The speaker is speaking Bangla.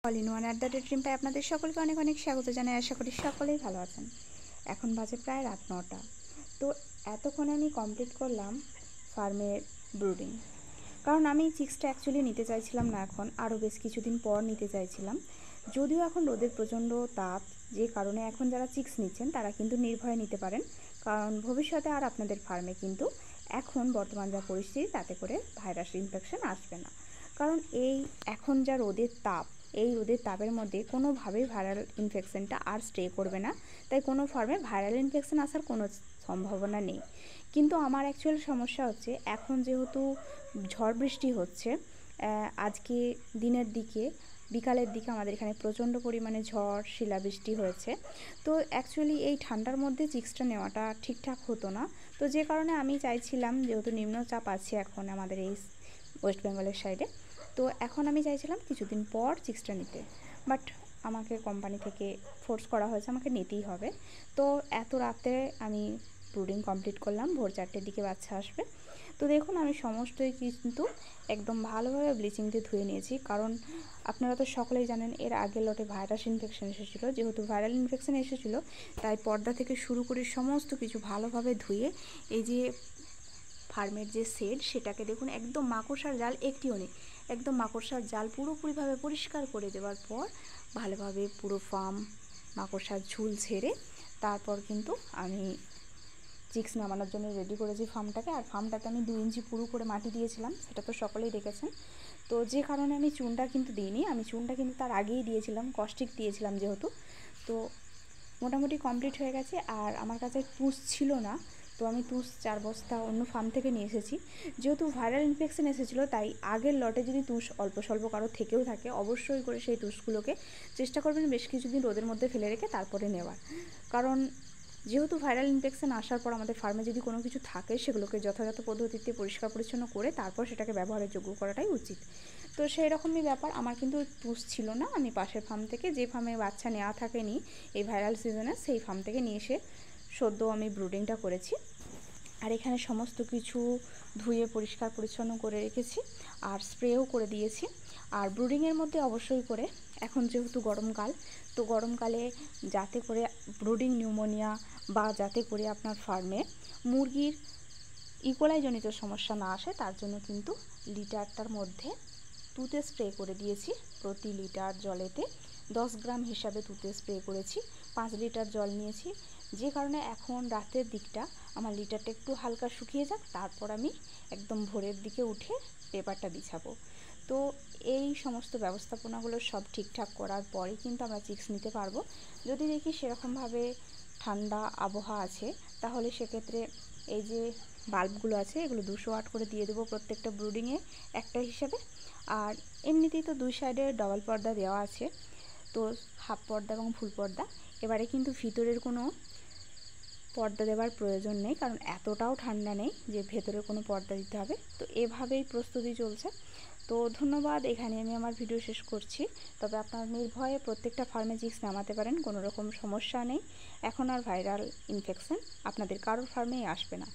অল ইন ওয়ান @ড্রিম পাই আপনাদের সকলকে অনেক অনেক স্বাগত জানাই। আশা করি সকলেই ভালো আছেন। এখন বাজে প্রায় রাত 9টা। তো এতক্ষণে আমি কমপ্লিট করলাম ফার্মের ব্রুডিং, কারণ আমি চিক্সটা অ্যাকচুয়ালি নিতে চাইছিলাম না, এখন আরও বেশ কিছুদিন পর নিতে চাইছিলাম। যদিও এখন রোদের প্রচণ্ড তাপ, যে কারণে এখন যারা চিক্স নিচ্ছেন তারা কিন্তু নির্ভয়ে নিতে পারেন, কারণ ভবিষ্যতে আর আপনাদের ফার্মে কিন্তু এখন বর্তমান যা পরিস্থিতি তাতে করে ভাইরাস ইনফেকশন আসবে না। কারণ এখন যা রোদের তাপ, এই রোদের তাপের মধ্যে কোনোভাবেই ভাইরাল ইনফেকশনটা আর স্টে করবে না, তাই কোনো ফার্মে ভাইরাল ইনফেকশন আসার কোনো সম্ভাবনা নেই। কিন্তু আমার অ্যাকচুয়াল সমস্যা হচ্ছে, এখন যেহেতু ঝড় বৃষ্টি হচ্ছে, আজকে দিনের দিকে বিকালের দিকে আমাদের এখানে প্রচণ্ড পরিমাণে ঝড় শিলাবৃষ্টি হয়েছে। তো অ্যাকচুয়ালি এই ঠান্ডার মধ্যে চিক্সটা নেওয়াটা ঠিকঠাক হতো না। তো যে কারণে আমি চাইছিলাম, যেহেতু নিম্নচাপ আছে এখন আমাদের এই ওয়েস্ট বেঙ্গলের সাইডে, তো এখন আমি চাইছিলাম কিছুদিন পর চিক্সটা নিতে, বাট আমাকে কোম্পানি থেকে ফোর্স করা হয়েছে, আমাকে নিতেই হবে। তো এত রাতে আমি ব্রুডিং কমপ্লিট করলাম, ভোর 4টের দিকে বাচ্চা আসবে। তো দেখুন, আমি সমস্তই কিন্তু একদম ভালোভাবে ব্লিচিং দিয়ে ধুয়ে নিয়েছি, কারণ আপনারা তো সকলেই জানেন এর আগের লটে ভাইরাস ইনফেকশন এসেছিলো। যেহেতু ভাইরাল ইনফেকশন এসেছিলো, তাই পর্দা থেকে শুরু করে সমস্ত কিছু ভালোভাবে ধুয়ে এই যে ফার্মের যে শেড, সেটাকে দেখুন একদম মাকড়সার জাল একটিও নেই, একদম মাকড়সার জাল পুরোপুরিভাবে পরিষ্কার করে দেওয়ার পর ভালোভাবে পুরো ফার্ম মাকড়সার ঝুল ছেড়ে তারপর কিন্তু আমি চিক্স নামানোর জন্য রেডি করেছি ফার্মটাকে। আর ফার্মটাতে আমি 2 ইঞ্চি পুরো করে মাটি দিয়েছিলাম, সেটা তো সকলেই দেখেছেন। তো যে কারণে আমি চুনটা কিন্তু দিইনি, আমি চুনটা কিন্তু তার আগেই দিয়েছিলাম, কস্টিক দিয়েছিলাম যেহেতু। তো মোটামুটি কমপ্লিট হয়ে গেছে। আর আমার কাছে তুষ ছিল না, তো আমি তুষ 4 বস্তা অন্য ফার্ম থেকে নিয়ে এসেছি। যেহেতু ভাইরাল ইনফেকশন এসেছিলো, তাই আগের লটে যদি তুষ অল্প স্বল্প কারো থেকেও থাকে, অবশ্যই করে সেই তুষগুলোকে চেষ্টা করবেন বেশ কিছুদিন রোদের মধ্যে ফেলে রেখে তারপরে নেওয়ার। কারণ যেহেতু ভাইরাল ইনফেকশন আসার পর আমাদের ফার্মে যদি কোনো কিছু থাকে, সেগুলোকে যথাযথ পদ্ধতিতে পরিষ্কার পরিচ্ছন্ন করে তারপর সেটাকে ব্যবহারের যোগ্য করাটাই উচিত। তো সেই রকমই ব্যাপার, আমার কিন্তু তুষ ছিল না। আমি পাশের ফার্ম থেকে, যে ফার্মে বাচ্চা নেওয়া থাকেনি এই ভাইরাল সিজনে, সেই ফার্ম থেকে নিয়ে এসে সদ্য আমি ব্রুডিংটা করেছি। আর এখানে সমস্ত কিছু ধুয়ে পরিষ্কার পরিচ্ছন্ন করে রেখেছি, আর স্প্রেও করে দিয়েছি। আর ব্রুডিংয়ের মধ্যে অবশ্যই করে, এখন যেহেতু গরমকাল, তো গরমকালে যাতে করে ব্রুডিং নিউমোনিয়া বা যাতে করে আপনার ফার্মে মুরগির ইকোলাই জনিত সমস্যা না আসে, তার জন্য কিন্তু লিটারটার মধ্যে তুতে স্প্রে করে দিয়েছি। প্রতি লিটার জলেতে 10 গ্রাম হিসাবে তুতে স্প্রে করেছি। 5 লিটার জল নিয়েছি, যে কারণে এখন রাতের দিকটা আমার লিটারটা একটু হালকা শুকিয়ে যাক, তারপর আমি একদম ভোরের দিকে উঠে পেপারটা বিছাবো। তো এই সমস্ত ব্যবস্থাপনাগুলো সব ঠিকঠাক করার পরেই কিন্তু আমরা চিক্স নিতে পারবো। যদি দেখি সেরকমভাবে ঠান্ডা আবহাওয়া আছে, তাহলে সেক্ষেত্রে এই যে বাল্বগুলো আছে, এগুলো 200 ওয়াট করে দিয়ে দেবো প্রত্যেকটা ব্রুডিংয়ে একটা হিসাবে। আর এমনিতেই তো 2 সাইডে ডবল পর্দা দেওয়া আছে, তো হাফ পর্দা এবং ফুল পর্দা। এবারে কিন্তু ভিতরের কোনো পর্দা দেওয়ার প্রয়োজন নেই, কারণ এতটাও ঠান্ডা নেই যে ভেতরে কোনো পর্দা দিতে হবে। তো এভাবেই প্রস্তুতি চলছে। তো ধন্যবাদ, এখানে আমি আমার ভিডিও শেষ করছি। তবে আপনারা নির্ভয়ে প্রত্যেকটা ফার্মে চিক্স নামাতে পারেন, কোনো রকম সমস্যা নেই। এখন আর ভাইরাল ইনফেকশন আপনাদের কারোর ফার্মেই আসবে না।